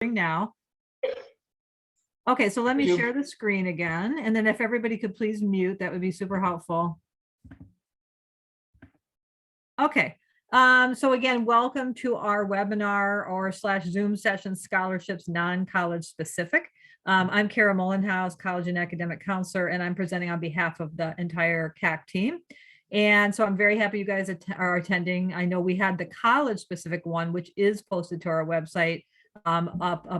Now. Okay, so let me share the screen again, and then if everybody could please mute, that would be super helpful. Okay, so again, welcome to our webinar or / Zoom session, Scholarships Non-College Specific. I'm Kara Mullenhouse, College and Academic Counselor, and I'm presenting on behalf of the entire CAC team. And so I'm very happy you guys are attending. I know we had the college specific one, which is posted to our website,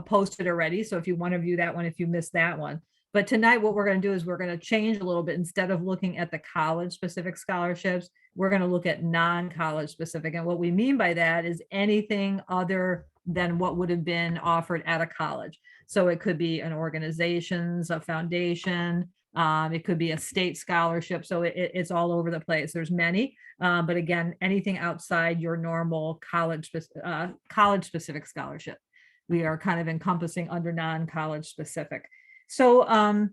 posted already. So if you want to view that one, if you missed that one. But tonight, what we're going to do is we're going to change a little bit. Instead of looking at the college specific scholarships, we're going to look at non-college specific. And what we mean by that is anything other than what would have been offered at a college. So it could be an organization's, a foundation, it could be a state scholarship. So it's all over the place. There's many, but again, anything outside your normal college specific scholarship, we are kind of encompassing under non-college specific. So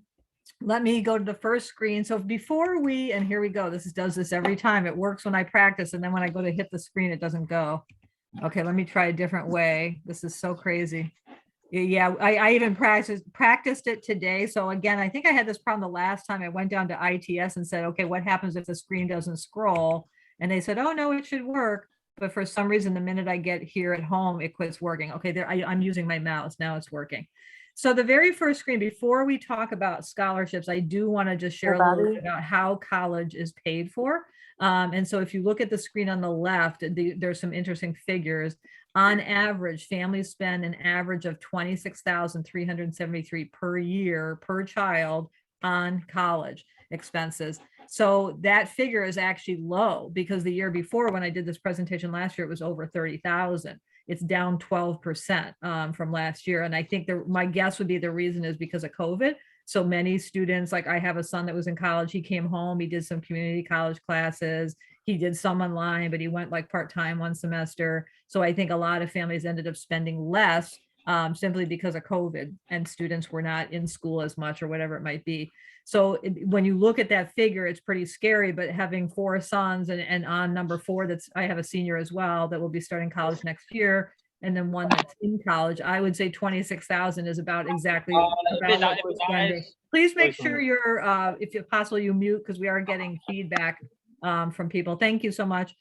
let me go to the first screen. So before and here we go, does this every time. It works when I practice, and then when I go to hit the screen, it doesn't go. Okay, let me try a different way. This is so crazy. Yeah, I even practiced it today. So again, I think I had this problem the last time I went down to ITS and said, okay, what happens if the screen doesn't scroll? And they said, oh no, it should work. But for some reason, the minute I get here at home, it quits working. Okay, there I'm using my mouse. Now it's working. So the very first screen, before we talk about scholarships, I do want to just share a little bit about how college is paid for. And so if you look at the screen on the left, there's some interesting figures. On average, families spend an average of $26,373 per year per child on college expenses. So that figure is actually low because the year before, when I did this presentation last year, it was over 30,000. It's down 12% from last year. And I think my guess would be the reason is because of COVID. So many students, like I have a son that was in college, he came home, he did some community college classes, he did some online, but he went like part-time one semester. So I think a lot of families ended up spending less simply because of COVID, and students were not in school as much or whatever it might be. So when you look at that figure, it's pretty scary, but having 4 sons and on number 4, I have a senior as well that will be starting college next year, and then one that's in college, I would say 26,000 is about exactly about what we're spending. Please make sure you're, if possible, you mute because we are getting feedback from people. Thank you so much.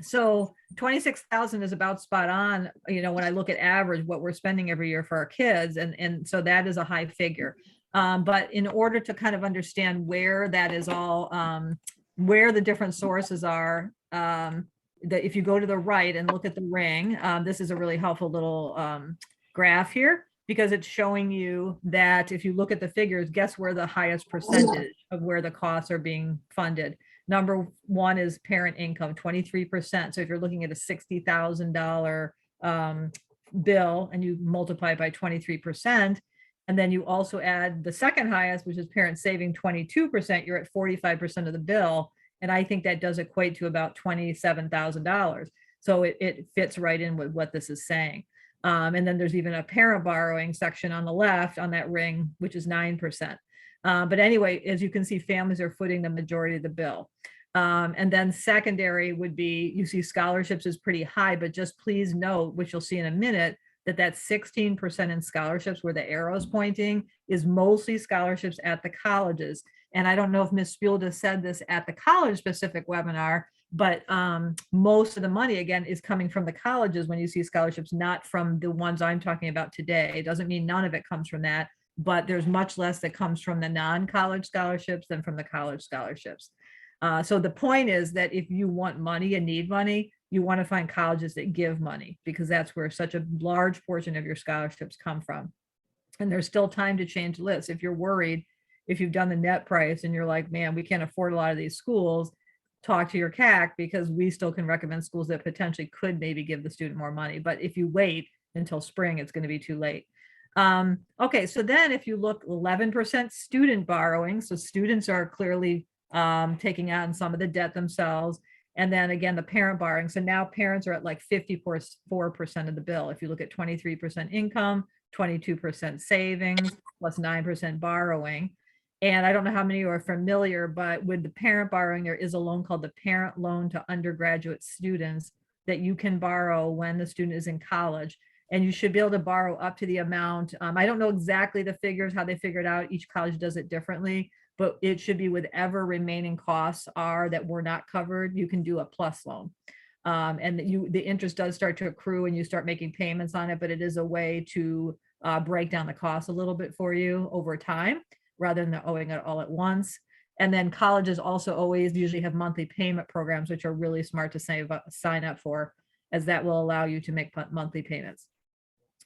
So 26,000 is about spot on, when I look at average, what we're spending every year for our kids. And so that is a high figure. But in order to kind of understand where that is all, where the different sources are, that if you go to the right and look at the ring, this is a really helpful little graph here, because it's showing you that if you look at the figures, guess where the highest percentage of where the costs are being funded. Number 1 is parent income, 23%. So if you're looking at a $60,000 bill and you multiply it by 23%, and then you also add the second highest, which is parent saving, 22%, you're at 45% of the bill. And I think that does equate to about $27,000. So it fits right in with what this is saying. And then there's even a parent borrowing section on the left on that ring, which is 9%. But anyway, as you can see, families are footing the majority of the bill. And then secondary would be, you see scholarships is pretty high, but just please note, which you'll see in a minute, that 16% in scholarships where the arrow is pointing is mostly scholarships at the colleges. And I don't know if Ms. Spielda said this at the college specific webinar, but most of the money, again, is coming from the colleges when you see scholarships, not from the ones I'm talking about today. It doesn't mean none of it comes from that, but there's much less that comes from the non-college scholarships than from the college scholarships. So the point is that if you want money and need money, you want to find colleges that give money, because that's where such a large portion of your scholarships come from. And there's still time to change lists. If you're worried, if you've done the net price and you're like, man, we can't afford a lot of these schools, talk to your CAC, because we still can recommend schools that potentially could maybe give the student more money. But if you wait until spring, it's going to be too late. Okay, so then if you look, 11% student borrowing. So students are clearly taking on some of the debt themselves. And then again, the parent borrowing. So now parents are at like 54% of the bill. If you look at 23% income, 22% savings, plus 9% borrowing. And I don't know how many are familiar, but with the parent borrowing, there is a loan called the Parent Loan to Undergraduate Students that you can borrow when the student is in college. and you should be able to borrow up to the amount. I don't know exactly the figures, how they figure it out. Each college does it differently, but it should be whatever remaining costs are that were not covered. You can do a plus loan. And the interest does start to accrue and you start making payments on it, but it is a way to break down the cost a little bit for you over time rather than owing it all at once. And then colleges also always usually have monthly payment programs, which are really smart to sign up for, as that will allow you to make monthly payments.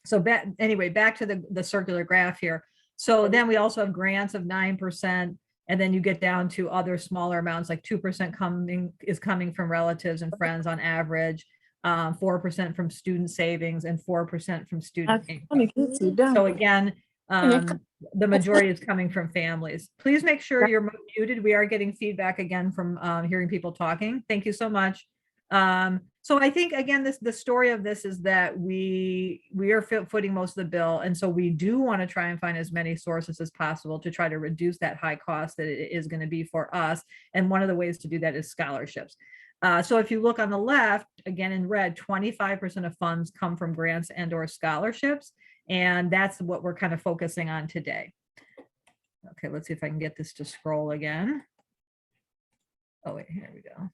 So anyway, back to the circular graph here. So then we also have grants of 9%, and then you get down to other smaller amounts, like 2% coming from relatives and friends on average, 4% from student savings, and 4% from student income. So again, the majority is coming from families. Please make sure you're muted. We are getting feedback again from hearing people talking. Thank you so much. So I think, again, the story of this is that we are footing most of the bill. And so we do want to try and find as many sources as possible to try to reduce that high cost that it is going to be for us. And one of the ways to do that is scholarships. So if you look on the left, again in red, 25% of funds come from grants and or scholarships. And that's what we're kind of focusing on today. Okay, let's see if I can get this to scroll again. Oh, wait, here we go.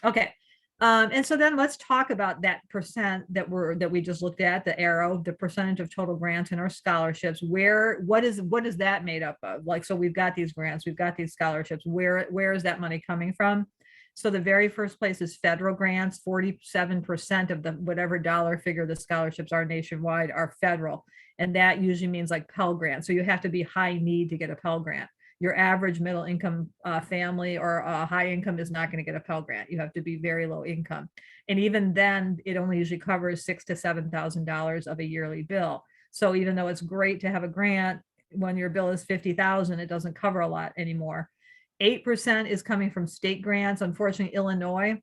Okay. And so then let's talk about that percent that we just looked at, the arrow, the percentage of total grants and our scholarships. What is that made up of? Like, so we've got these grants, we've got these scholarships. Where is that money coming from? So the very first place is federal grants. 47% of the whatever dollar figure the scholarships are nationwide are federal. And that usually means like Pell Grant. So you have to be high need to get a Pell Grant. Your average middle income family or high income is not going to get a Pell Grant. You have to be very low income. And even then, it only usually covers $6,000 to $7,000 of a yearly bill. So even though it's great to have a grant, when your bill is $50,000, it doesn't cover a lot anymore. 8% is coming from state grants. Unfortunately, Illinois,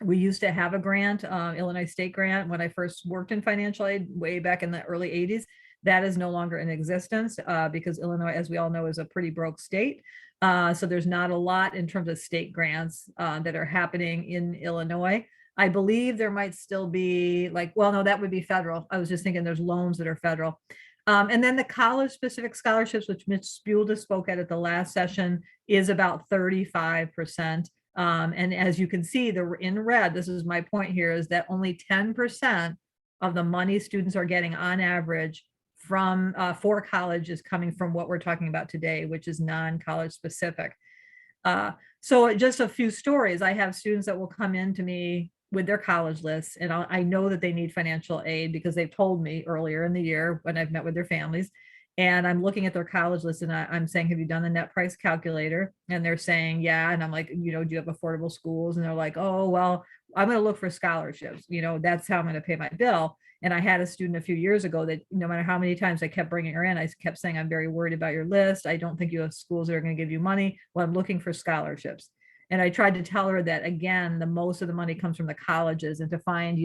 we used to have a grant, Illinois state grant, when I first worked in financial aid way back in the early 80s. That is no longer in existence because Illinois, as we all know, is a pretty broke state. So there's not a lot in terms of state grants that are happening in Illinois. I believe there might still be like, well, no, that would be federal. I was just thinking there's loans that are federal. And then the college specific scholarships, which Ms. Spulda spoke at the last session, is about 35%. And as you can see, in red, this is my point here, is that only 10% of the money students are getting on average from for college is coming from what we're talking about today, which is non-college specific. So just a few stories. I have students that will come in to me with their college lists, and I know that they need financial aid because they've told me earlier in the year when I've met with their families. And I'm looking at their college list and I'm saying, have you done the net price calculator? And they're saying, yeah. And I'm like, do you have affordable schools? And they're like, oh, well, I'm going to look for scholarships. That's how I'm going to pay my bill. And I had a student a few years ago that no matter how many times I kept bringing her in, I kept saying, I'm very worried about your list. I don't think you have schools that are going to give you money. Well, I'm looking for scholarships. And I tried to tell her that, again, the most of the money comes from the colleges, and to find,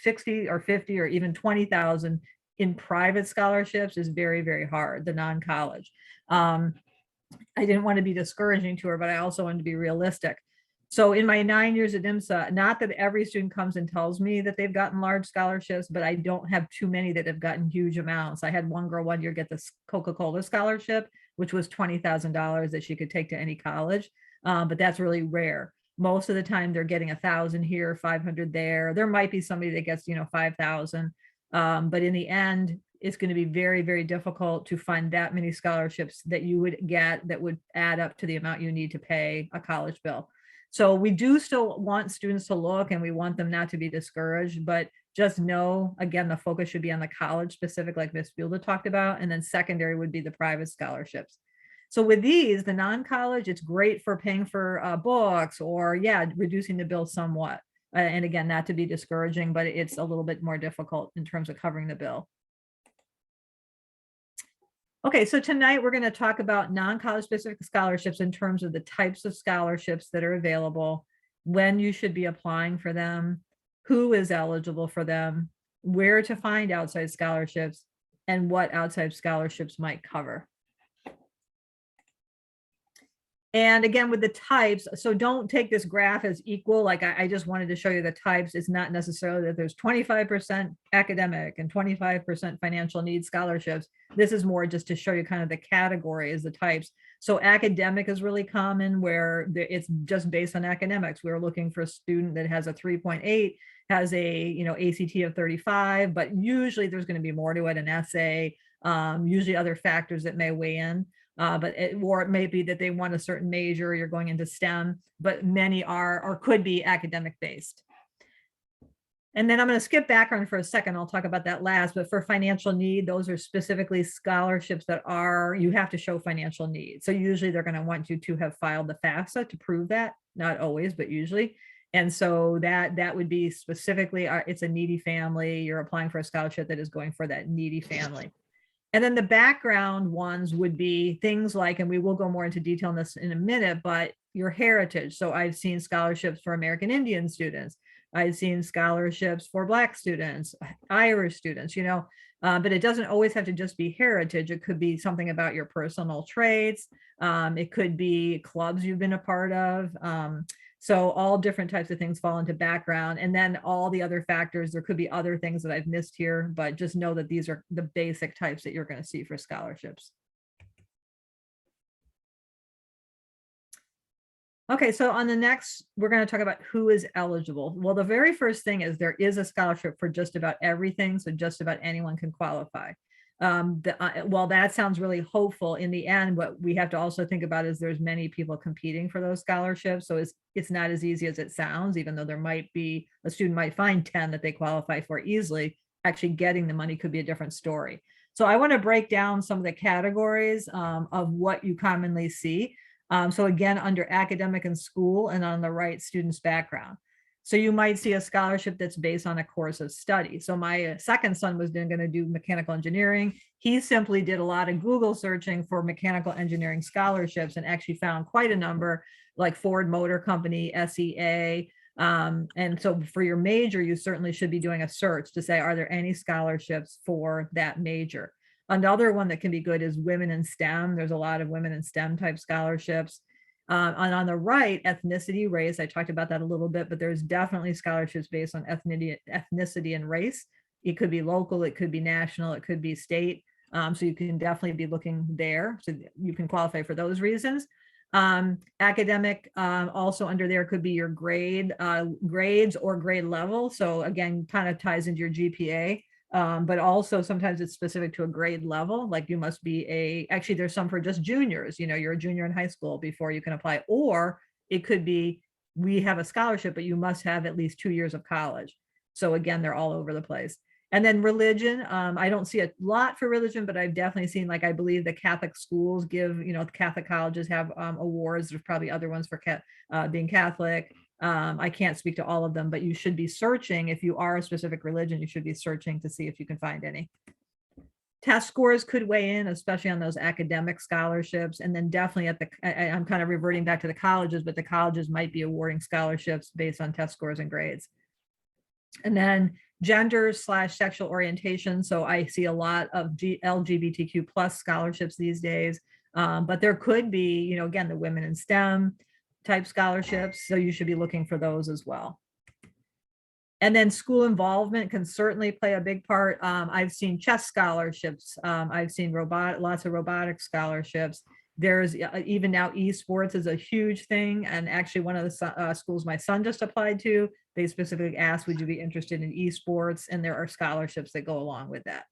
60 or 50 or even 20,000 in private scholarships is very, very hard, the non-college. I didn't want to be discouraging to her, but I also wanted to be realistic. So in my 9 years at IMSA, not that every student comes and tells me that they've gotten large scholarships, but I don't have too many that have gotten huge amounts. I had one girl one year get this Coca-Cola scholarship, which was $20,000 that she could take to any college. But that's really rare. Most of the time they're getting 1,000 here, 500 there. There might be somebody that gets, 5,000. But in the end, it's going to be very, very difficult to find that many scholarships that you would get that would add up to the amount you need to pay a college bill. So we do still want students to look, and we want them not to be discouraged, but just know, again, the focus should be on the college specific, like Ms. Fielder talked about, and then secondary would be the private scholarships. So with these, the non-college, it's great for paying for books or, reducing the bill somewhat. And again, not to be discouraging, but it's a little bit more difficult in terms of covering the bill. Okay, so tonight we're going to talk about non-college specific scholarships in terms of the types of scholarships that are available, when you should be applying for them, who is eligible for them, where to find outside scholarships, and what outside scholarships might cover. And again, with the types, so don't take this graph as equal. Like I just wanted to show you the types. It's not necessarily that there's 25% academic and 25% financial needs scholarships. This is more just to show you kind of the categories, the types. So academic is really common where it's just based on academics. We're looking for a student that has a 3.8, has a ACT of 35, but usually there's going to be more to it, an essay, usually other factors that may weigh in. Or it may be that they want a certain major, you're going into STEM, but many are or could be academic based. And then I'm going to skip background for a second. I'll talk about that last, but for financial need, those are specifically scholarships that you have to show financial need. So usually they're going to want you to have filed the FAFSA to prove that, not always, but usually. And so that would be specifically, it's a needy family. You're applying for a scholarship that is going for that needy family. And then the background ones would be things like, and we will go more into detail on this in a minute, but your heritage. So I've seen scholarships for American Indian students. I've seen scholarships for Black students, Irish students, but it doesn't always have to just be heritage. It could be something about your personal traits. It could be clubs you've been a part of. So all different types of things fall into background, and then all the other factors, there could be other things that I've missed here, but just know that these are the basic types that you're going to see for scholarships. Okay, so on the next, we're going to talk about who is eligible. Well, the very first thing is there is a scholarship for just about everything, so just about anyone can qualify. Well, that sounds really hopeful. In the end, what we have to also think about is there's many people competing for those scholarships. So it's not as easy as it sounds, even though there might be, a student might find 10 that they qualify for easily. Actually getting the money could be a different story. So I want to break down some of the categories of what you commonly see. So again, under academic and school, and on the right, student's background. So you might see a scholarship that's based on a course of study. So my second son was going to do mechanical engineering. He simply did a lot of Google searching for mechanical engineering scholarships and actually found quite a number, like Ford Motor Company, SEA. And so for your major, you certainly should be doing a search to say, are there any scholarships for that major? Another one that can be good is women in STEM. There's a lot of women in STEM type scholarships. And on the right, ethnicity, race, I talked about that a little bit, but there's definitely scholarships based on ethnicity and race. It could be local, it could be national, it could be state. So you can definitely be looking there. So you can qualify for those reasons. Academic, also under there could be your grades or grade level. So again, kind of ties into your GPA. But also sometimes it's specific to a grade level, like you must be actually there's some for just juniors, you're a junior in high school before you can apply, or it could be, we have a scholarship, but you must have at least 2 years of college. So again, they're all over the place. And then religion, I don't see a lot for religion, but I've definitely seen, like, I believe the Catholic schools give, Catholic colleges have awards. There's probably other ones for being Catholic. I can't speak to all of them, but you should be searching. If you are a specific religion, you should be searching to see if you can find any. Test scores could weigh in, especially on those academic scholarships. And then definitely I'm kind of reverting back to the colleges, but the colleges might be awarding scholarships based on test scores and grades. And then gender/sexual orientation. So I see a lot of LGBTQ plus scholarships these days, but there could be, again, the women in STEM type scholarships. So you should be looking for those as well. And then school involvement can certainly play a big part. I've seen chess scholarships. I've seen lots of robotic scholarships. There's even now esports is a huge thing. And actually one of the schools my son just applied to, they specifically asked, would you be interested in esports? And there are scholarships that go along with that.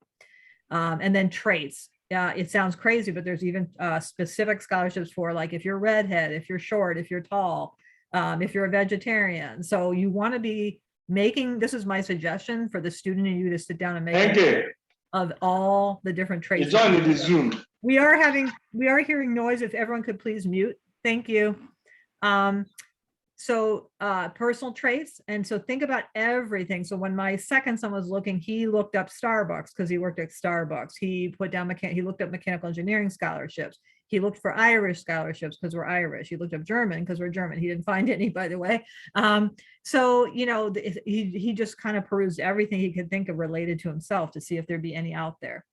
And then traits. It sounds crazy, but there's even specific scholarships for, like, if you're redhead, if you're short, if you're tall, if you're a vegetarian. So you want to be making, this is my suggestion for the student and you to sit down and make of all the different traits. Join the Zoom. We are hearing noise. If everyone could please mute. Thank you. So personal traits. And so think about everything. So when my second son was looking, he looked up Starbucks because he worked at Starbucks. He put down he looked up mechanical engineering scholarships. He looked for Irish scholarships because we're Irish. He looked up German because we're German. He didn't find any, by the way. So, he just kind of perused everything he could think of related to himself to see if there'd be any out there.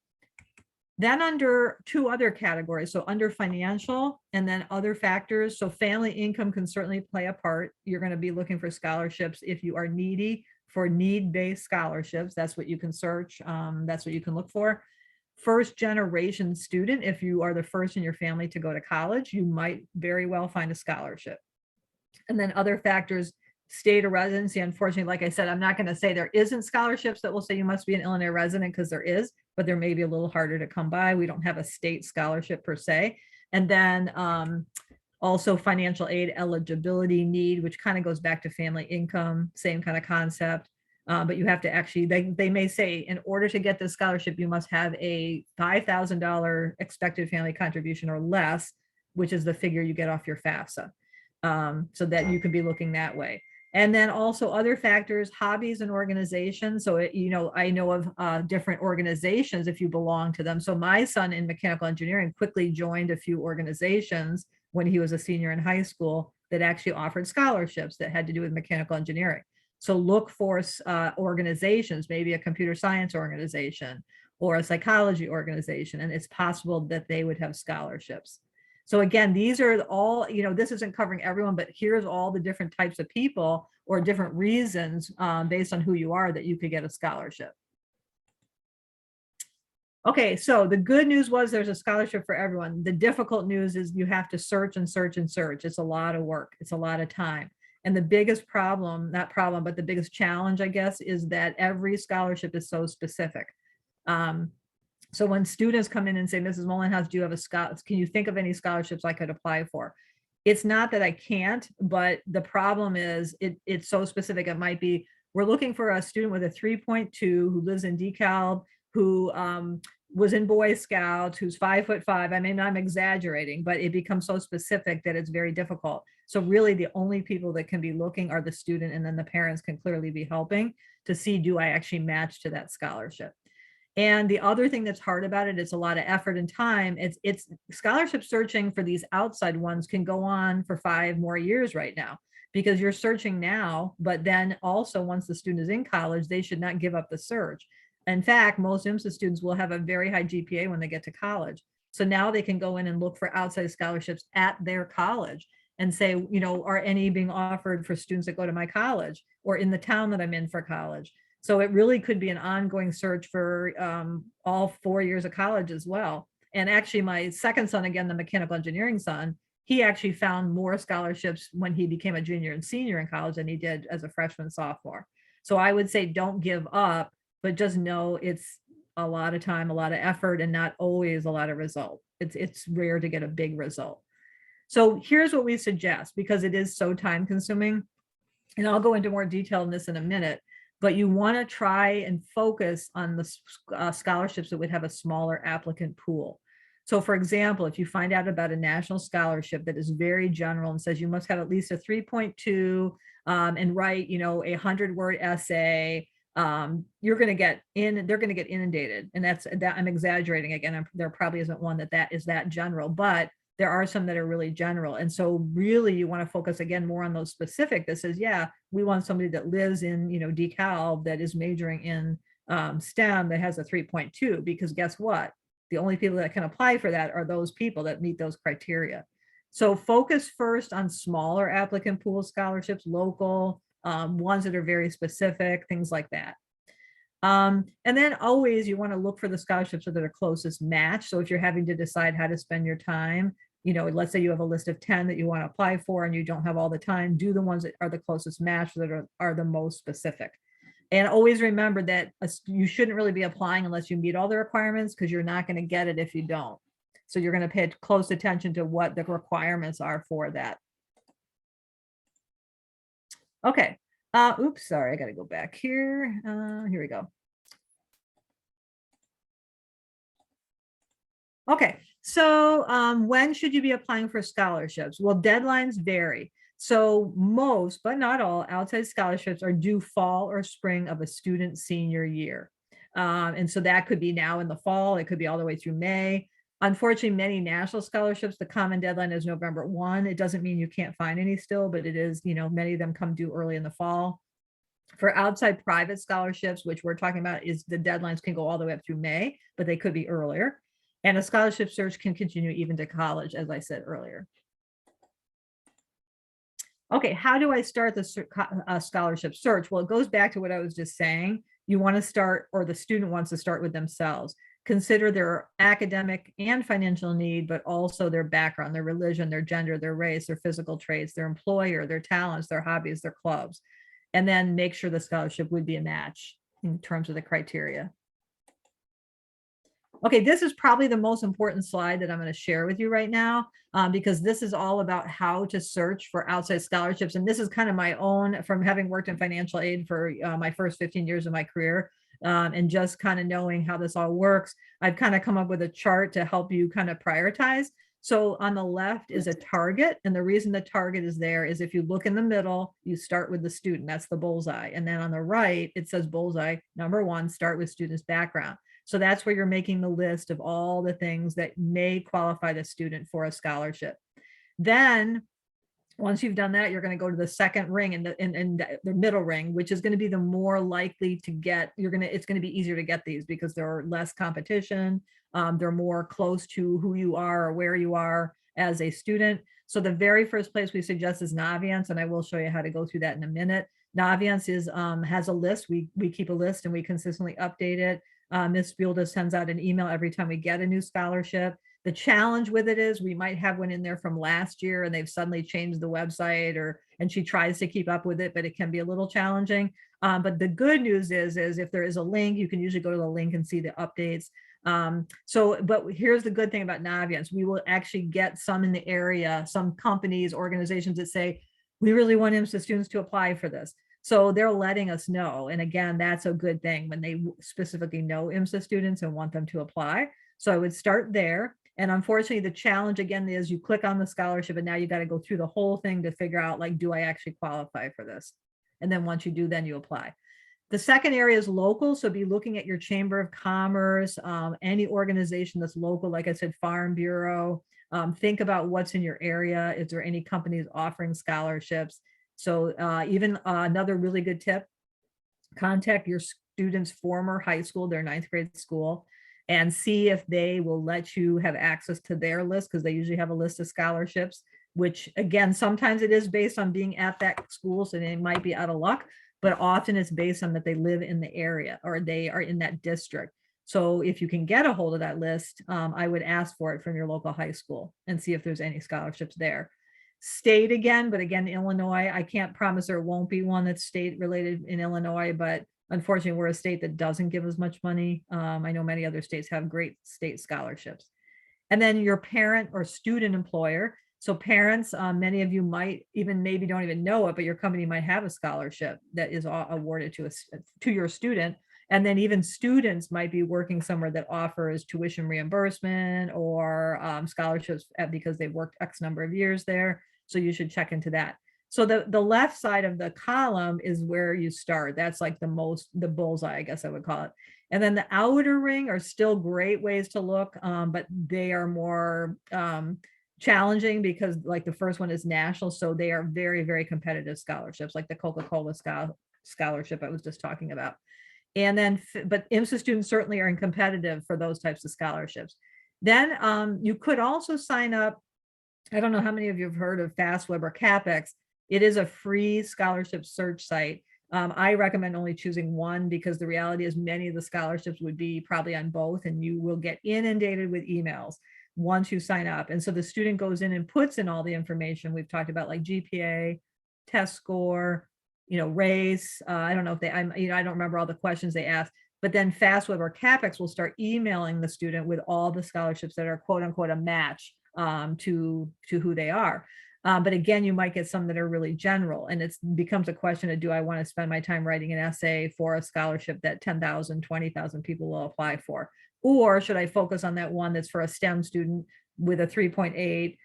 Then under two other categories, so under financial and then other factors. So family income can certainly play a part. You're going to be looking for scholarships if you are needy for need-based scholarships. That's what you can search. That's what you can look for. First generation student, if you are the first in your family to go to college, you might very well find a scholarship. And then other factors, state of residency. Unfortunately, like I said, I'm not going to say there isn't scholarships that will say you must be an Illinois resident, because there is, but they're maybe a little harder to come by. We don't have a state scholarship per se. And then also financial aid eligibility need, which kind of goes back to family income, same kind of concept. But you have to actually, they may say, in order to get this scholarship, you must have a $5,000 expected family contribution or less, which is the figure you get off your FAFSA. So that you could be looking that way. And then also other factors, hobbies and organizations. So, I know of different organizations if you belong to them. So my son in mechanical engineering quickly joined a few organizations when he was a senior in high school that actually offered scholarships that had to do with mechanical engineering. So look for organizations, maybe a computer science organization or a psychology organization, and it's possible that they would have scholarships. So again, these are all, this isn't covering everyone, but here's all the different types of people or different reasons based on who you are that you could get a scholarship. Okay, so the good news was there's a scholarship for everyone. The difficult news is you have to search and search and search. It's a lot of work. It's a lot of time. And the biggest problem, not problem, but the biggest challenge, I guess, is that every scholarship is so specific. So when students come in and say, Mrs. Mullenhouse, do you have a scholarship? Can you think of any scholarships I could apply for? It's not that I can't, but the problem is it's so specific. It might be, we're looking for a student with a 3.2 who lives in DeKalb, who was in Boy Scouts, who's 5'5". I mean, I'm exaggerating, but it becomes so specific that it's very difficult. So really the only people that can be looking are the student, and then the parents can clearly be helping to see, do I actually match to that scholarship? And the other thing that's hard about it, it's a lot of effort and time. It's scholarship searching for these outside ones can go on for 5 more years right now, because you're searching now, but then also once the student is in college, they should not give up the search. In fact, most IMSA students will have a very high GPA when they get to college. So now they can go in and look for outside scholarships at their college and say, are any being offered for students that go to my college or in the town that I'm in for college? So it really could be an ongoing search for all 4 years of college as well. And actually my second son, again, the mechanical engineering son, he actually found more scholarships when he became a junior and senior in college than he did as a freshman, sophomore. So I would say don't give up, but just know it's a lot of time, a lot of effort, and not always a lot of result. It's rare to get a big result. So here's what we suggest, because it is so time consuming, and I'll go into more detail in this in a minute, but you want to try and focus on the scholarships that would have a smaller applicant pool. So for example, if you find out about a national scholarship that is very general and says you must have at least a 3.2 and write, a 100-word essay, you're going to get in, they're going to get inundated. And that I'm exaggerating again. There probably isn't one that is that general, but there are some that are really general. And so really you want to focus again more on those specific that says, yeah, we want somebody that lives in, DeKalb that is majoring in STEM that has a 3.2, because guess what? The only people that can apply for that are those people that meet those criteria. So focus first on smaller applicant pool scholarships, local, ones that are very specific, things like that. And then always you want to look for the scholarships that are closest match. So if you're having to decide how to spend your time, let's say you have a list of 10 that you want to apply for and you don't have all the time, do the ones that are the closest match, that are the most specific. And always remember that you shouldn't really be applying unless you meet all the requirements, because you're not going to get it if you don't. So you're going to pay close attention to what the requirements are for that. Okay. Oops, sorry, I got to go back here. Here we go. Okay, so when should you be applying for scholarships? Well, deadlines vary. So most, but not all, outside scholarships are due fall or spring of a student's senior year. And so that could be now in the fall, it could be all the way through May. Unfortunately, many national scholarships, the common deadline is November 1. It doesn't mean you can't find any still, but it is, many of them come due early in the fall. For outside private scholarships, which we're talking about, is the deadlines can go all the way up through May, but they could be earlier. And a scholarship search can continue even to college, as I said earlier. Okay, how do I start the scholarship search? Well, it goes back to what I was just saying. You want to start, or the student wants to start with themselves. Consider their academic and financial need, but also their background, their religion, their gender, their race, their physical traits, their employer, their talents, their hobbies, their clubs. And then make sure the scholarship would be a match in terms of the criteria. Okay, this is probably the most important slide that I'm going to share with you right now, because this is all about how to search for outside scholarships. And this is kind of my own, from having worked in financial aid for my first 15 years of my career, and just kind of knowing how this all works. I've kind of come up with a chart to help you kind of prioritize. So on the left is a target. And the reason the target is there is if you look in the middle, you start with the student, that's the bullseye. And then on the right, it says bullseye, number one, start with student's background. So that's where you're making the list of all the things that may qualify the student for a scholarship. Then once you've done that, you're going to go to the second ring and the middle ring, which is going to be the more likely to get. It's going to be easier to get these because there are less competition. They're more close to who you are or where you are as a student. So the very first place we suggest is Naviance, and I will show you how to go through that in a minute. Naviance has a list. We keep a list and we consistently update it. Ms. Spielda sends out an email every time we get a new scholarship. The challenge with it is we might have one in there from last year and they've suddenly changed the website, and she tries to keep up with it, but it can be a little challenging. But the good news is if there is a link, you can usually go to the link and see the updates. But here's the good thing about Naviance. We will actually get some in the area, some companies, organizations that say, we really want IMSA students to apply for this. So they're letting us know. And again, that's a good thing when they specifically know IMSA students and want them to apply. So I would start there. And unfortunately, the challenge again is you click on the scholarship and now you got to go through the whole thing to figure out, like, do I actually qualify for this? And then once you do, then you apply. The second area is local. So be looking at your Chamber of Commerce, any organization that's local, like I said, Farm Bureau. Think about what's in your area. Is there any companies offering scholarships? So even another really good tip, contact your student's former high school, their ninth grade school, and see if they will let you have access to their list, because they usually have a list of scholarships, which again, sometimes it is based on being at that school, so they might be out of luck, but often it's based on that they live in the area or they are in that district. So if you can get a hold of that list, I would ask for it from your local high school and see if there's any scholarships there. State again, but again, Illinois, I can't promise there won't be one that's state related in Illinois, but unfortunately we're a state that doesn't give as much money. I know many other states have great state scholarships. And then your parent or student employer. So parents, many of you might even maybe don't even know it, but your company might have a scholarship that is awarded to your student. And then even students might be working somewhere that offers tuition reimbursement or scholarships because they've worked X number of years there. So you should check into that. So the left side of the column is where you start. That's like the bullseye, I guess I would call it. And then the outer ring are still great ways to look, but they are more challenging because like the first one is national. So they are very, very competitive scholarships, like the Coca-Cola scholarship I was just talking about. And then, but IMSA students certainly are competitive for those types of scholarships. Then you could also sign up. I don't know how many of you have heard of FastWeb or CapEx. It is a free scholarship search site. I recommend only choosing one because the reality is many of the scholarships would be probably on both, and you will get inundated with emails once you sign up. And so the student goes in and puts in all the information we've talked about, like GPA, test score, race. I don't know if I don't remember all the questions they asked, but then FastWeb or CapEx will start emailing the student with all the scholarships that are quote unquote a match to who they are. But again, you might get some that are really general, and it becomes a question of, do I want to spend my time writing an essay for a scholarship that 10,000, 20,000 people will apply for? Or should I focus on that one that's for a STEM student with a 3.8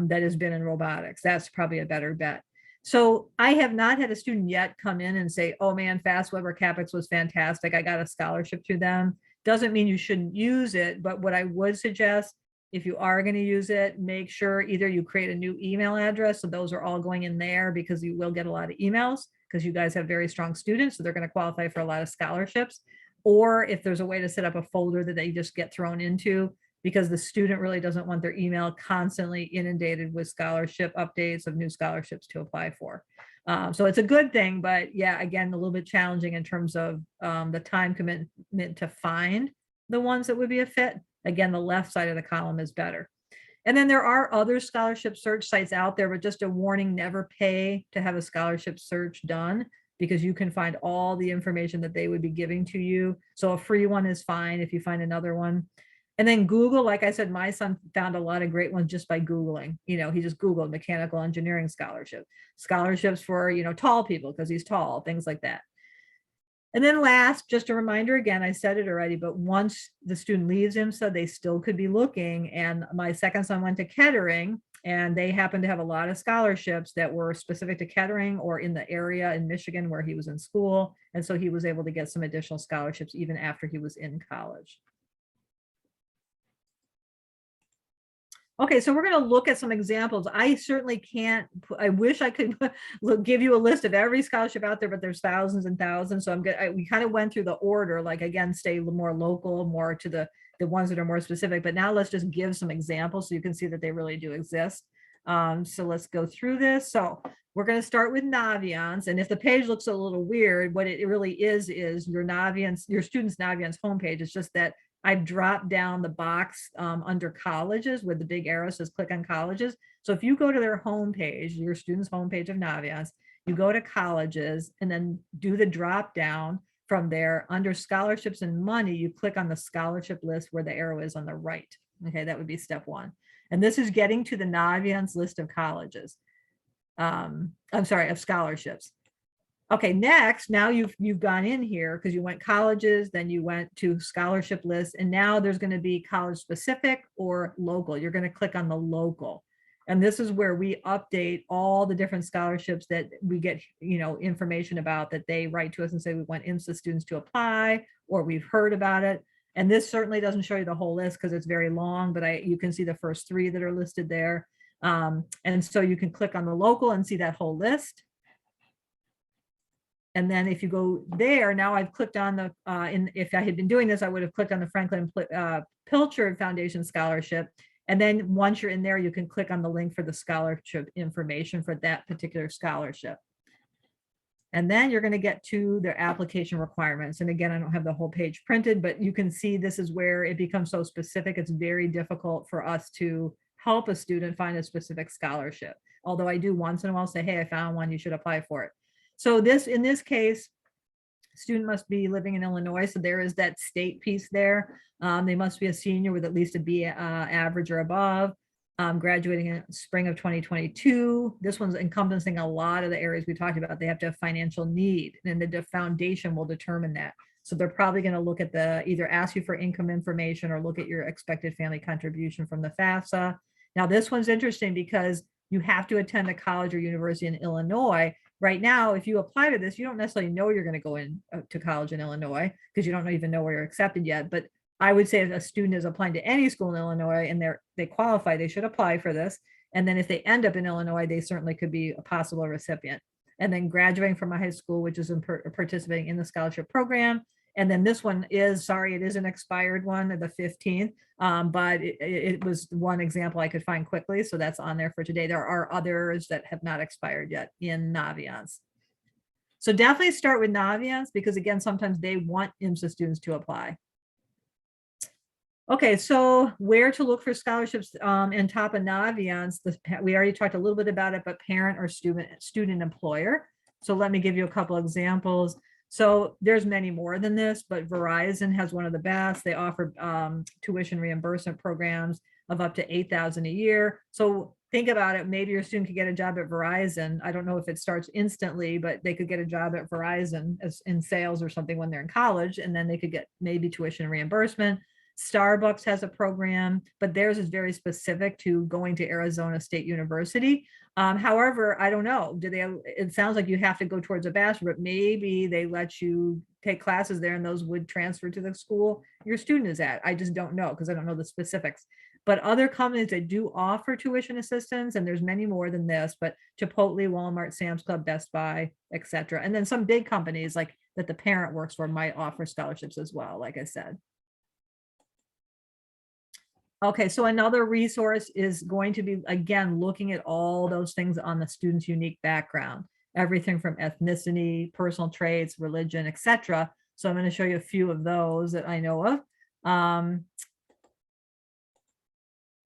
that has been in robotics? That's probably a better bet. So I have not had a student yet come in and say, oh man, FastWeb or CapEx was fantastic, I got a scholarship through them. Doesn't mean you shouldn't use it, but what I would suggest, if you are going to use it, make sure either you create a new email address, so those are all going in there, because you will get a lot of emails because you guys have very strong students, so they're going to qualify for a lot of scholarships. Or if there's a way to set up a folder that they just get thrown into, because the student really doesn't want their email constantly inundated with scholarship updates of new scholarships to apply for. So it's a good thing, but yeah, again, a little bit challenging in terms of the time commitment to find the ones that would be a fit. Again, the left side of the column is better. And then there are other scholarship search sites out there, but just a warning, never pay to have a scholarship search done, because you can find all the information that they would be giving to you. So a free one is fine if you find another one. And then Google, like I said, my son found a lot of great ones just by Googling. He just Googled mechanical engineering scholarship, scholarships for, tall people because he's tall, things like that. And then last, just a reminder, again, I said it already, but once the student leaves IMSA, they still could be looking. And my second son went to Kettering, and they happened to have a lot of scholarships that were specific to Kettering or in the area in Michigan where he was in school. And so he was able to get some additional scholarships even after he was in college. Okay, so we're going to look at some examples. I certainly can't, I wish I could give you a list of every scholarship out there, but there's thousands and thousands. So we kind of went through the order, like again, stay more local, more to the ones that are more specific. But now let's just give some examples so you can see that they really do exist. So let's go through this. So we're going to start with Naviance. And if the page looks a little weird, what it really is your Naviance, your student's Naviance homepage. It's just that I've dropped down the box under colleges where the big arrow says click on colleges. So if you go to their homepage, your student's homepage of Naviance, you go to colleges and then do the drop down from there under scholarships and money, you click on the scholarship list where the arrow is on the right. Okay, that would be step one. And this is getting to the Naviance list of colleges. I'm sorry, of scholarships. Okay, next, now you've gone in here because you went colleges, then you went to scholarship lists, and now there's going to be college specific or local. You're going to click on the local. And this is where we update all the different scholarships that we get, information about, that they write to us and say we want IMSA students to apply, or we've heard about it. And this certainly doesn't show you the whole list because it's very long, but you can see the first 3 that are listed there. And so you can click on the local and see that whole list. And then if you go there, now I've clicked on the, if I had been doing this, I would have clicked on the Franklin Pilchard Foundation Scholarship. And then once you're in there, you can click on the link for the scholarship information for that particular scholarship. And then you're going to get to their application requirements. And again, I don't have the whole page printed, but you can see this is where it becomes so specific. It's very difficult for us to help a student find a specific scholarship. Although I do once in a while say, hey, I found one, you should apply for it. So in this case, student must be living in Illinois. So there is that state piece there. They must be a senior with at least a B average or above, graduating in spring of 2022. This one's encompassing a lot of the areas we talked about. They have to have financial need, and the foundation will determine that. So they're probably going to look at either ask you for income information or look at your expected family contribution from the FAFSA. Now, this one's interesting because you have to attend a college or university in Illinois. Right now, if you apply to this, you don't necessarily know you're going to go in to college in Illinois because you don't even know where you're accepted yet. But I would say if a student is applying to any school in Illinois and they qualify, they should apply for this. And then if they end up in Illinois, they certainly could be a possible recipient. And then graduating from a high school, which is participating in the scholarship program. And then this one is, sorry, it is an expired one, the 15th, but it was one example I could find quickly. So that's on there for today. There are others that have not expired yet in Naviance. So definitely start with Naviance because again, sometimes they want IMSA students to apply. Okay, so where to look for scholarships on top of Naviance? We already talked a little bit about it, but parent or student employer. So let me give you a couple examples. So there's many more than this, but Verizon has one of the best. They offer tuition reimbursement programs of up to $8,000 a year. So think about it. Maybe your student could get a job at Verizon. I don't know if it starts instantly, but they could get a job at Verizon in sales or something when they're in college, and then they could get maybe tuition reimbursement. Starbucks has a program, but theirs is very specific to going to Arizona State University. However, I don't know. It sounds like you have to go towards a bachelor, but maybe they let you take classes there and those would transfer to the school your student is at. I just don't know because I don't know the specifics. But other companies that do offer tuition assistance, and there's many more than this, but Chipotle, Walmart, Sam's Club, Best Buy, etc. And then some big companies like that the parent works for might offer scholarships as well, like I said. Okay, so another resource is going to be, again, looking at all those things on the student's unique background, everything from ethnicity, personal traits, religion, etc. So I'm going to show you a few of those that I know of.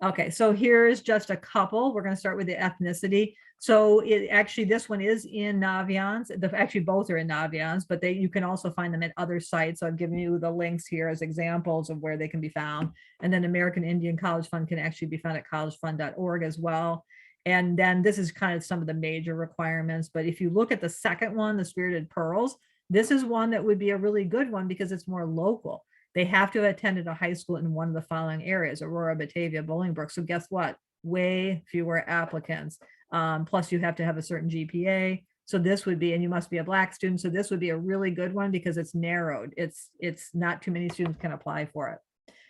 Okay, so here's just a couple. We're going to start with the ethnicity. So this one is in Naviance. Actually, both are in Naviance, but you can also find them at other sites. So I've given you the links here as examples of where they can be found. And then American Indian College Fund can actually be found at collegefund.org as well. And then this is kind of some of the major requirements. But if you look at the second one, the Spirited Pearls, this is one that would be a really good one because it's more local. They have to have attended a high school in one of the following areas: Aurora, Batavia, Bolingbrook. So guess what? Way fewer applicants. Plus you have to have a certain GPA. So this would be, and you must be a Black student. So this would be a really good one because it's narrowed. It's not too many students can apply for it.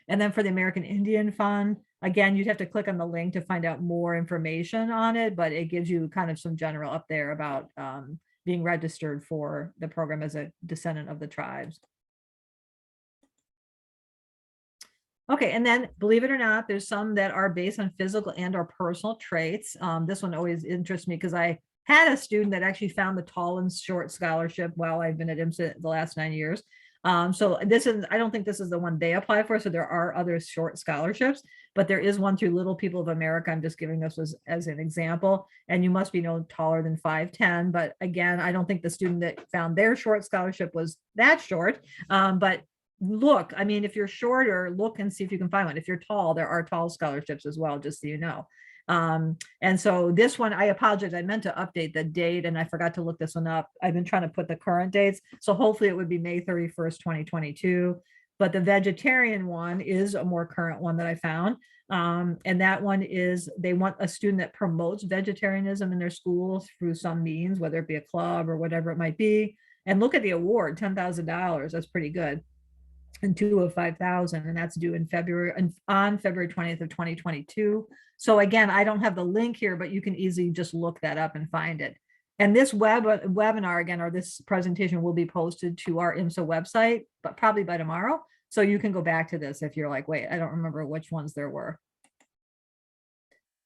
And then for the American Indian Fund, again, you'd have to click on the link to find out more information on it, but it gives you kind of some general up there about being registered for the program as a descendant of the tribes. Okay, and then believe it or not, there's some that are based on physical and or personal traits. This one always interests me because I had a student that actually found the tall and short scholarship while I've been at IMSA the last 9 years. So I don't think this is the one they apply for. So there are other short scholarships, but there is one through Little People of America. I'm just giving this as an example, and you must be no taller than 5'10". But again, I don't think the student that found their short scholarship was that short. But look, I mean, if you're shorter, look and see if you can find one. If you're tall, there are tall scholarships as well, just so you know. And so this one, I apologize, I meant to update the date and I forgot to look this one up. I've been trying to put the current dates. So hopefully it would be May 31st, 2022. But the vegetarian one is a more current one that I found. And that one is, they want a student that promotes vegetarianism in their schools through some means, whether it be a club or whatever it might be. And look at the award, $10,000. That's pretty good. And 2 of 5,000, and that's due in February, and on February 20th of 2022. So again, I don't have the link here, but you can easily just look that up and find it. And this webinar again, or this presentation will be posted to our IMSA website, but probably by tomorrow. So you can go back to this if you're like, wait, I don't remember which ones there were.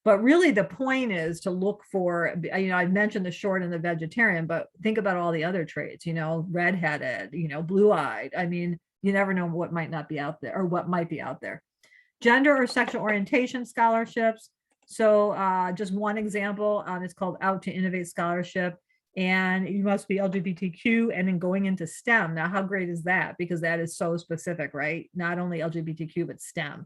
But really the point is to look for, I mentioned the short and the vegetarian, but think about all the other traits, redheaded, blue-eyed. I mean, you never know what might not be out there or what might be out there. Gender or sexual orientation scholarships. So just one example, it's called Out to Innovate Scholarship. And you must be LGBTQ and then going into STEM. Now, how great is that? Because that is so specific, right? Not only LGBTQ, but STEM.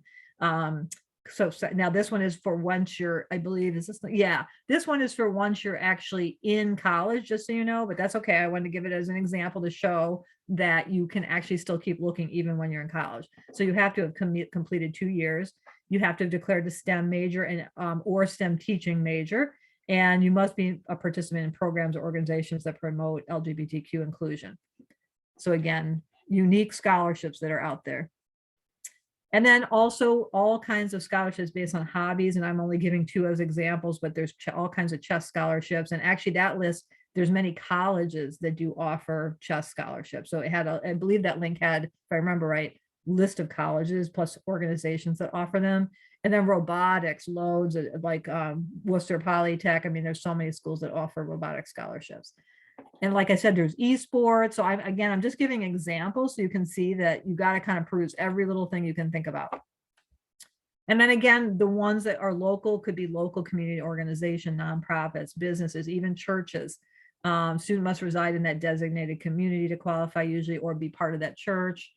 So now this one is for once you're, I believe, is this, yeah, this one is for once you're actually in college, just so you know, but that's okay. I wanted to give it as an example to show that you can actually still keep looking even when you're in college. So you have to have completed 2 years. You have to have declared a STEM major and or STEM teaching major, and you must be a participant in programs or organizations that promote LGBTQ inclusion. So again, unique scholarships that are out there. And then also all kinds of scholarships based on hobbies. And I'm only giving 2 as examples, but there's all kinds of chess scholarships. And actually that list, there's many colleges that do offer chess scholarships. So it had, I believe that link had, if I remember right, list of colleges plus organizations that offer them. And then robotics, loads of, like Worcester Polytech. I mean, there's so many schools that offer robotic scholarships. And like I said, there's esports. So I'm just giving examples so you can see that you got to kind of peruse every little thing you can think about. And then again, the ones that are local could be local community organization, nonprofits, businesses, even churches. Student must reside in that designated community to qualify usually, or be part of that church.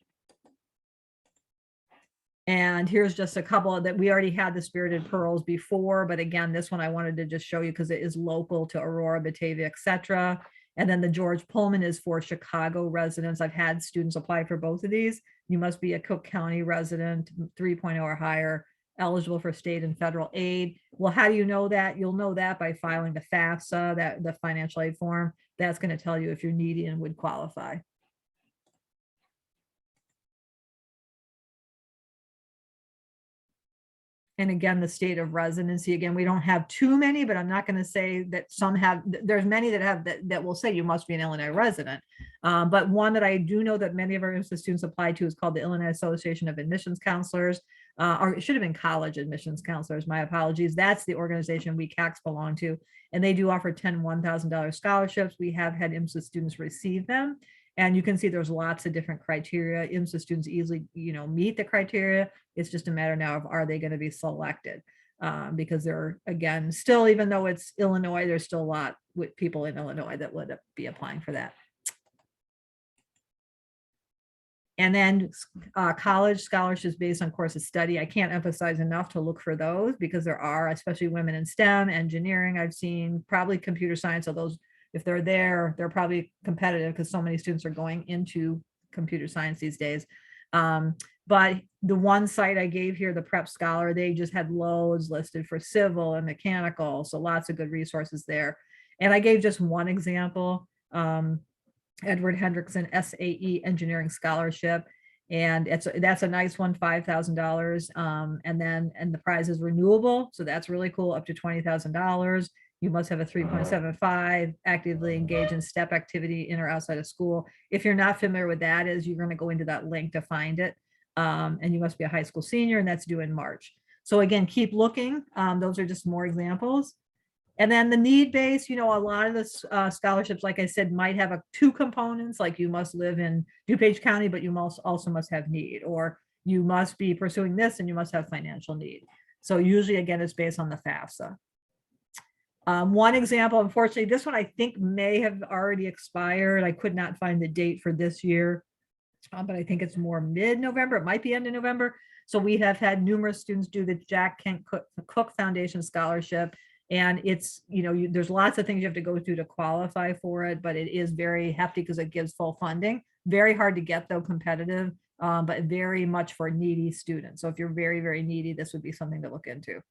And here's just a couple that we already had the Spirited Pearls before, but again, this one I wanted to just show you because it is local to Aurora, Batavia, etc. And then the George Pullman is for Chicago residents. I've had students apply for both of these. You must be a Cook County resident, 3.0 or higher, eligible for state and federal aid. Well, how do you know that? You'll know that by filing the FAFSA, the financial aid form. That's going to tell you if you're needy and would qualify. And again, the state of residency, again, we don't have too many, but I'm not going to say that some have, there's many that have that will say you must be an Illinois resident. But one that I do know that many of our students apply to is called the Illinois Association of Admissions Counselors, or it should have been college admissions counselors. My apologies. That's the organization we CACs belong to. And they do offer 10 $1,000 scholarships. We have had IMSA students receive them. And you can see there's lots of different criteria. IMSA students easily, meet the criteria. It's just a matter now of, are they going to be selected? Because they're, again, still, even though it's Illinois, there's still a lot with people in Illinois that would be applying for that. And then college scholarships based on course of study. I can't emphasize enough to look for those, because there are, especially women in STEM, engineering, I've seen, probably computer science. So those, if they're there, they're probably competitive because so many students are going into computer science these days. But the one site I gave here, the Prep Scholar, they just had loads listed for civil and mechanical. So lots of good resources there. And I gave just one example, Edward Hendrickson SAE Engineering Scholarship. And that's a nice one, $5,000. And the prize is renewable. So that's really cool, up to $20,000. You must have a 3.75, actively engage in STEP activity in or outside of school. If you're not familiar with that, you're going to go into that link to find it. And you must be a high school senior, and that's due in March. So again, keep looking. Those are just more examples. And then the need base, a lot of the scholarships, like I said, might have two components, like you must live in DuPage County, but you also must have need, or you must be pursuing this and you must have financial need. So usually, again, it's based on the FAFSA. One example, unfortunately, this one I think may have already expired. I could not find the date for this year, but I think it's more mid-November. It might be end of November. So we have had numerous students do the Jack Kent Cook Foundation Scholarship. And it's, there's lots of things you have to go through to qualify for it, but it is very hefty because it gives full funding. Very hard to get, though, competitive, but very much for needy students. So if you're very, very needy, this would be something to look into.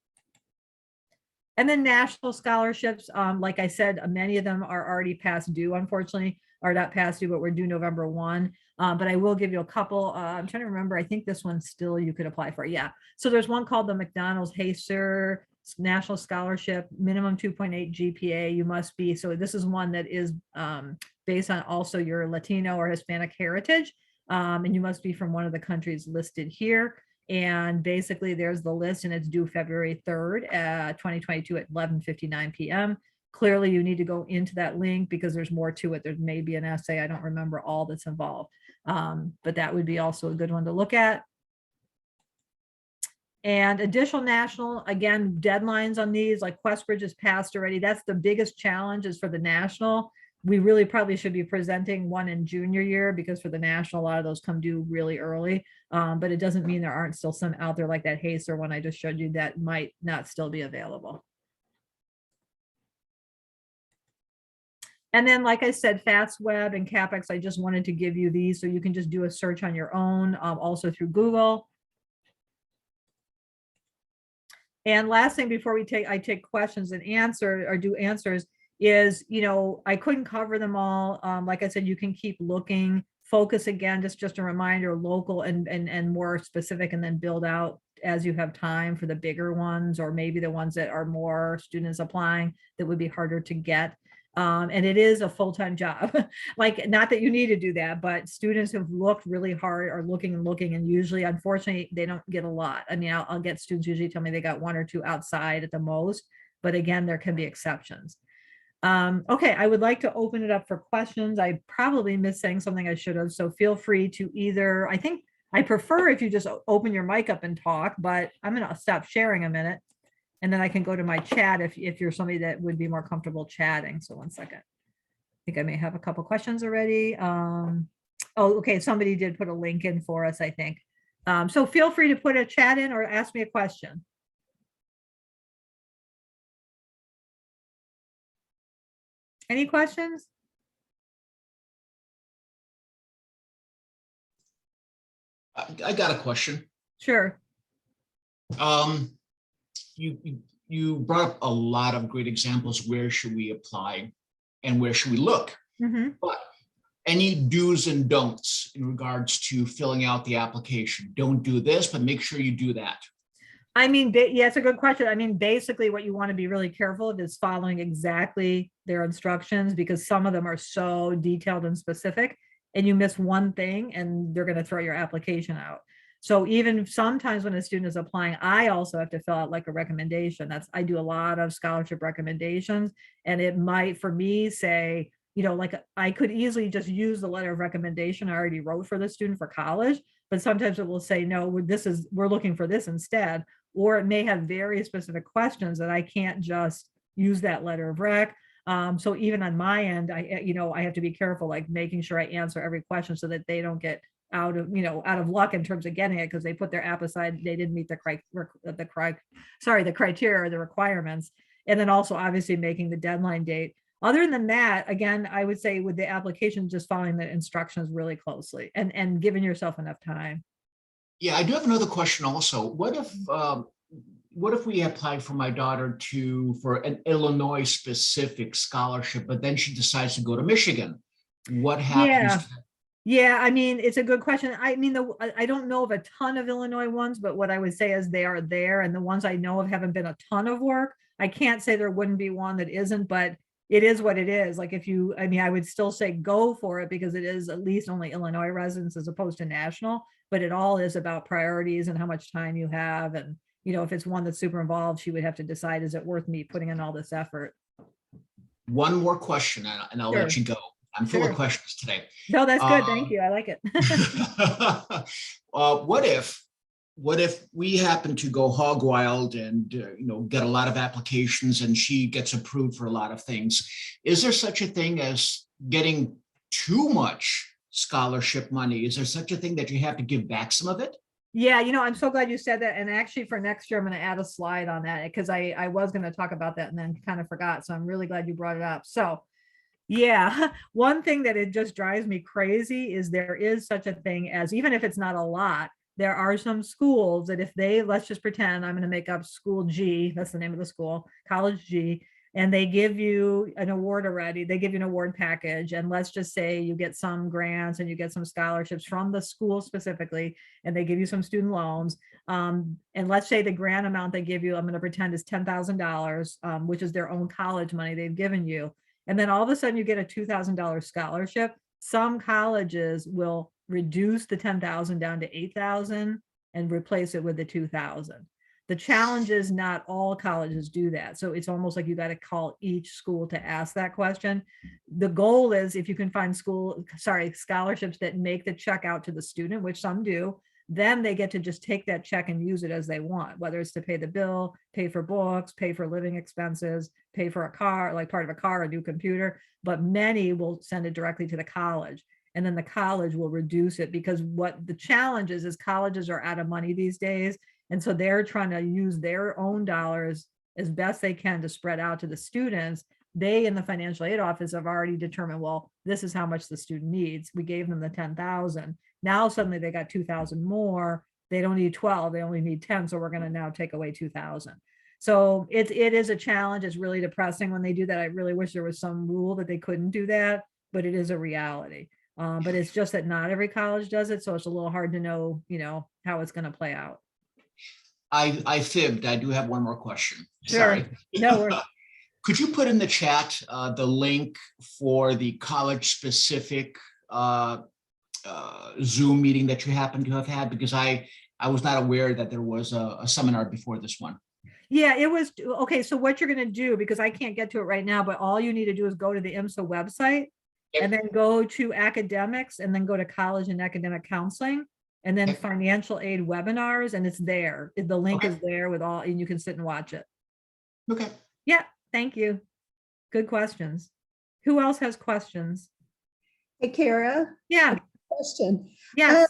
And then national scholarships, like I said, many of them are already past due, unfortunately, or not past due, but we're due November 1. But I will give you a couple. I'm trying to remember. I think this one still you could apply for. Yeah. So there's one called the McDonald's HACER National Scholarship, minimum 2.8 GPA. You must be. So this is one that is based on also your Latino or Hispanic heritage. And you must be from one of the countries listed here. And basically there's the list, and it's due February 3rd, 2022 at 11:59 p.m. Clearly you need to go into that link because there's more to it. There may be an essay. I don't remember all that's involved, but that would be also a good one to look at. And additional national, again, deadlines on these, like Questbridge is passed already. That's the biggest challenge, is for the national. We really probably should be presenting one in junior year, because for the national, a lot of those come due really early. But it doesn't mean there aren't still some out there, like that HACER one I just showed you, that might not still be available. And then, like I said, FastWeb and CapEx, I just wanted to give you these so you can just do a search on your own, also through Google. And last thing before I take questions and do answers is, I couldn't cover them all. Like I said, you can keep looking, focus again, just a reminder, local and more specific, and then build out as you have time for the bigger ones, or maybe the ones that are more students applying that would be harder to get. And it is a full-time job. Like, not that you need to do that, but students who've looked really hard are looking, and usually, unfortunately, they don't get a lot. I mean, I'll get students usually tell me they got one or two outside at the most, but again, there can be exceptions. Okay, I would like to open it up for questions. I probably missed saying something I should have, so feel free to either, I think I prefer if you just open your mic up and talk, but I'm going to stop sharing a minute. And then I can go to my chat if you're somebody that would be more comfortable chatting. So one second. I think I may have a couple questions already. Oh, okay. Somebody did put a link in for us, I think. So feel free to put a chat in or ask me a question. Any questions? I got a question. Sure. You brought up a lot of great examples. Where should we apply and where should we look? Mm-hmm. But any do's and don'ts in regards to filling out the application? Don't do this, but make sure you do that. I mean, yeah, it's a good question. I mean, basically what you want to be really careful of is following exactly their instructions, because some of them are so detailed and specific, and you miss one thing and they're going to throw your application out. So even sometimes when a student is applying, I also have to fill out like a recommendation. I do a lot of scholarship recommendations, and it might, for me, say, like I could easily just use the letter of recommendation I already wrote for the student for college, but sometimes it will say, no, we're looking for this instead. Or it may have very specific questions that I can't just use that letter of rec. So even on my end, I have to be careful, like making sure I answer every question so that they don't get out of luck in terms of getting it, because they put their app aside, they didn't meet the criteria or the requirements. And then also obviously making the deadline date. Other than that, again, I would say with the application, just following the instructions really closely and giving yourself enough time. Yeah, I do have another question also. What if we apply for my daughter for an Illinois specific scholarship, but then she decides to go to Michigan? What happens? Yeah. Yeah, I mean, it's a good question. I mean, I don't know of a ton of Illinois ones, but what I would say is they are there, and the ones I know of haven't been a ton of work. I can't say there wouldn't be one that isn't, but it is what it is. Like I mean, I would still say go for it, because it is at least only Illinois residents as opposed to national, but it all is about priorities and how much time you have. And, if it's one that's super involved, she would have to decide, is it worth me putting in all this effort? One more question, and I'll let Sure. you go. I'm full of Sure. questions today. No, that's good. Thank you. I like it. What if we happen to go hog wild and get a lot of applications and she gets approved for a lot of things? Is there such a thing as getting too much scholarship money? Is there such a thing that you have to give back some of it? Yeah, I'm so glad you said that. And actually for next year, I'm going to add a slide on that, because I was going to talk about that and then kind of forgot. So I'm really glad you brought it up. So yeah, one thing that it just drives me crazy is there is such a thing as, even if it's not a lot, there are some schools that if let's just pretend I'm going to make up school G, that's the name of the school, college G, and they give you an award already. They give you an award package. And let's just say you get some grants and you get some scholarships from the school specifically, and they give you some student loans. And let's say the grant amount they give you, I'm going to pretend is $10,000, which is their own college money they've given you. And then all of a sudden you get a $2,000 scholarship. Some colleges will reduce the 10,000 down to 8,000 and replace it with the 2,000. The challenge is not all colleges do that. So it's almost like you got to call each school to ask that question. The goal is, if you can find scholarships that make the check out to the student, which some do, then they get to just take that check and use it as they want, whether it's to pay the bill, pay for books, pay for living expenses, pay for a car, like part of a car, a new computer. But many will send it directly to the college, and then the college will reduce it, because what the challenge is colleges are out of money these days. And so they're trying to use their own dollars as best they can to spread out to the students. They in the financial aid office have already determined, well, this is how much the student needs. We gave them the 10,000. Now suddenly they got 2,000 more. They don't need 12, they only need 10. So we're going to now take away 2,000. So it is a challenge. It's really depressing when they do that. I really wish there was some rule that they couldn't do that, but it is a reality. But it's just that not every college does it. So it's a little hard to know, how it's going to play out. I fibbed. I do have one more question. Sure. Sorry. No, Could you put in the chat the link for the college specific Zoom meeting that you happen to have had? Because I was not aware that there was a seminar before this one. yeah, it was okay. So what you're going to do, because I can't get to it right now, but all you need to do is go to the IMSA website. Yep. And then go to academics, and then go to college and academic counseling, and then Yep. financial aid webinars, and it's there. The link is there with all, and you can sit and watch it. Okay. Yeah, thank you. Good questions. Who else has questions? Hey, Kara. Yeah. Question. Yes.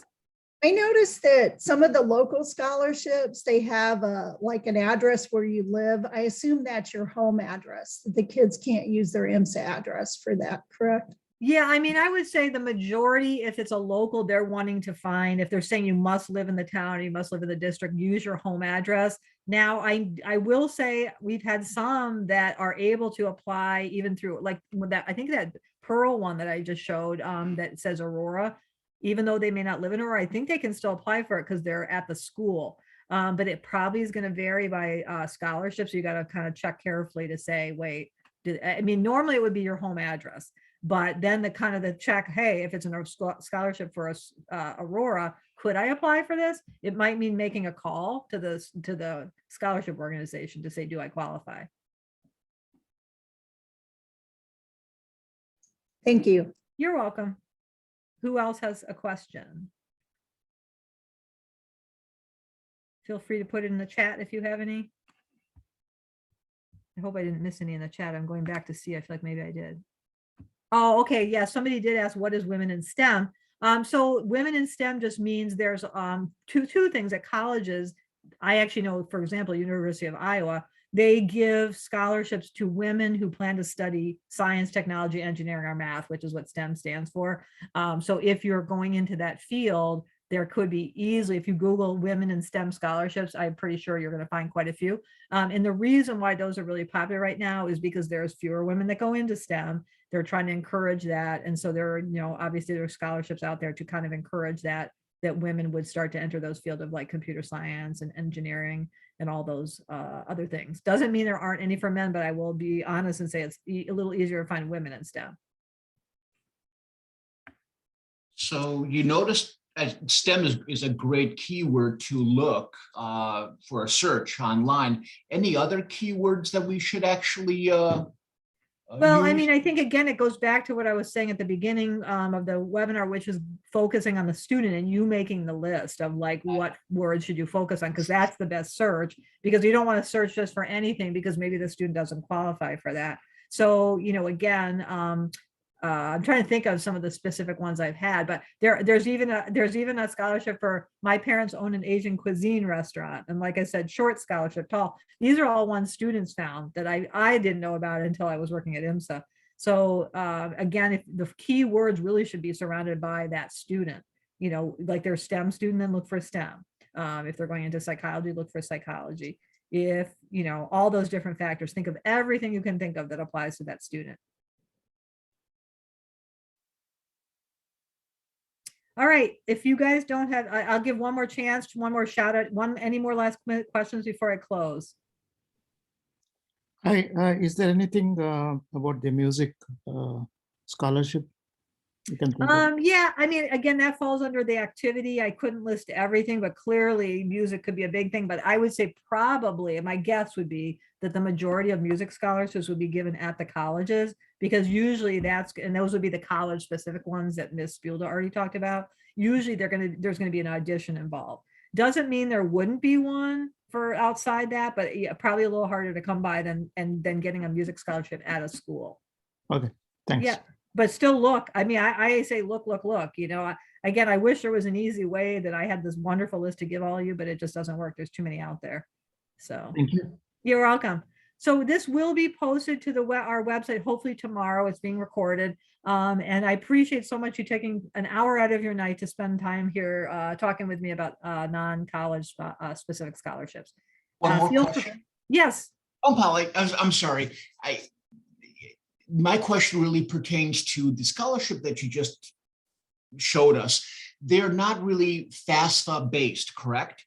I noticed that some of the local scholarships, they have like an address where you live. I assume that's your home address. The kids can't use their IMSA address for that, correct? Yeah, I mean, I would say the majority, if it's a local, they're wanting to find, if they're saying you must live in the town, you must live in the district, use your home address. Now, I will say we've had some that are able to apply even through, like with that, I think that Pearl one that I just showed that says Aurora, even though they may not live in Aurora, I think they can still apply for it because they're at the school. But it probably is going to vary by scholarship. So you got to kind of check carefully to say, wait, I mean, normally it would be your home address, but then the kind of the check, hey, if it's a scholarship for Aurora, could I apply for this? It might mean making a call to the scholarship organization to say, do I qualify? Thank you. You're welcome. Who else has a question? Feel free to put it in the chat if you have any. I hope I didn't miss any in the chat. I'm going back to see. I feel like maybe I did. Oh, okay. Yeah, somebody did ask, what is women in STEM? So women in STEM just means there's two things at colleges. I actually know, for example, University of Iowa, they give scholarships to women who plan to study science, technology, engineering, or math, which is what STEM stands for. So if you're going into that field, there could be easily, if you Google women in STEM scholarships, I'm pretty sure you're going to find quite a few. And the reason why those are really popular right now is because there's fewer women that go into STEM. They're trying to encourage that. And so there are, obviously there are scholarships out there to kind of encourage that women would start to enter those fields of like computer science and engineering and all those other things. Doesn't mean there aren't any for men, but I will be honest and say it's a little easier to find women in STEM. So you noticed STEM is a great keyword to look for a search online. Any other keywords that we should actually Well, I use? mean, I think again, it goes back to what I was saying at the beginning of the webinar, which is focusing on the student and you making the list of like, what words should you focus on? Because that's the best search, because you don't want to search just for anything because maybe the student doesn't qualify for that. So, again, I'm trying to think of some of the specific ones I've had, but there's even a scholarship for my parents own an Asian cuisine restaurant. And like I said, short scholarship, tall. These are all ones students found that I didn't know about until I was working at IMSA. So again, if the key words really should be surrounded by that student, like they're STEM student, then look for STEM. If they're going into psychology, look for psychology. If, all those different factors, think of everything you can think of that applies to that student. All right, if you guys don't have, I'll give one more chance, one more shout out, any more last minute questions before I close? Hi, is there anything about the music scholarship you can think of? Yeah, I mean, again, that falls under the activity. I couldn't list everything, but clearly music could be a big thing. But I would say probably, my guess would be that the majority of music scholarships would be given at the colleges, because usually and those would be the college specific ones that Ms. Spielda already talked about. Usually there's gonna be an audition involved. Doesn't mean there wouldn't be one for outside that, but yeah, probably a little harder to come by than getting a music scholarship at a school. Okay, thanks. Yeah, but still look. I mean, I say look. Again, I wish there was an easy way that I had this wonderful list to give all of you, but it just doesn't work. There's too many out there. So Thank you. you're welcome. So this will be posted to our website, hopefully tomorrow. It's being recorded. And I appreciate so much you taking an hour out of your night to spend time here talking with me about non-college specific scholarships. One more question. Yes. Oh, Polly, I'm sorry. My question really pertains to the scholarship that you just showed us. They're not really FAFSA based, correct?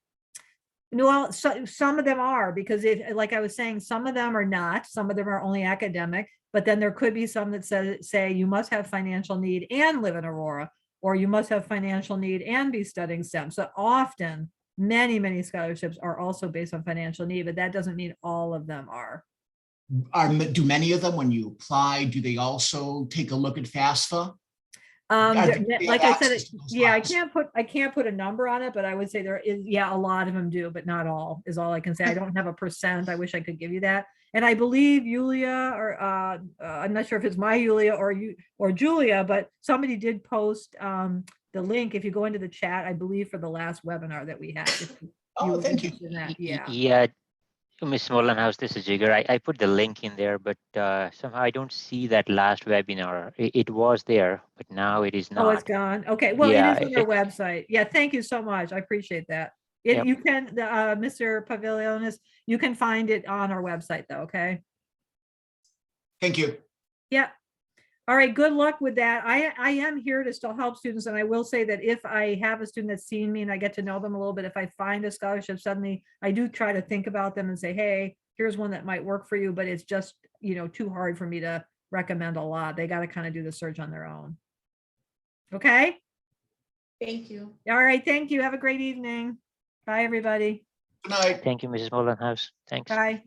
No, well, so, some of them are, because like I was saying, some of them are not, some of them are only academic, but then there could be some that say you must have financial need and live in Aurora, or you must have financial need and be studying STEM. So often, many scholarships are also based on financial need, but that doesn't mean all of them are. Do many of them, when you apply, do they also take a look at FAFSA? Like I said, yeah, I can't put a number on it, but I would say there is, yeah, a lot of them do, but not all, is all I can say. I don't have a percent. I wish I could give you that. And I believe Yulia, or I'm not sure if it's my Yulia or Julia, but somebody did post the link. If you go into the chat, I believe for the last webinar that we had. Oh, thank you. Yeah. Yeah, Ms. Molenhouse, this is Jigar. I put the link in there, but somehow I don't see that last webinar. It was there, but now it is not. Oh, it's gone. Okay, well, Yeah, it is on our website. Yeah, thank you so much. I appreciate that. Yep. You can, Mr. Pavilionis, you can find it on our website though, okay? Thank you. Yeah. All right, good luck with that. I am here to still help students, and I will say that if I have a student that's seen me and I get to know them a little bit, if I find a scholarship suddenly, I do try to think about them and say, hey, here's one that might work for you, but it's just, too hard for me to recommend a lot. They got to kind of do the search on their own. Okay? Thank you. All right, thank you. Have a great evening. Bye, everybody. Good night. Thank you, Mrs. Mullenhouse. Thanks. Bye.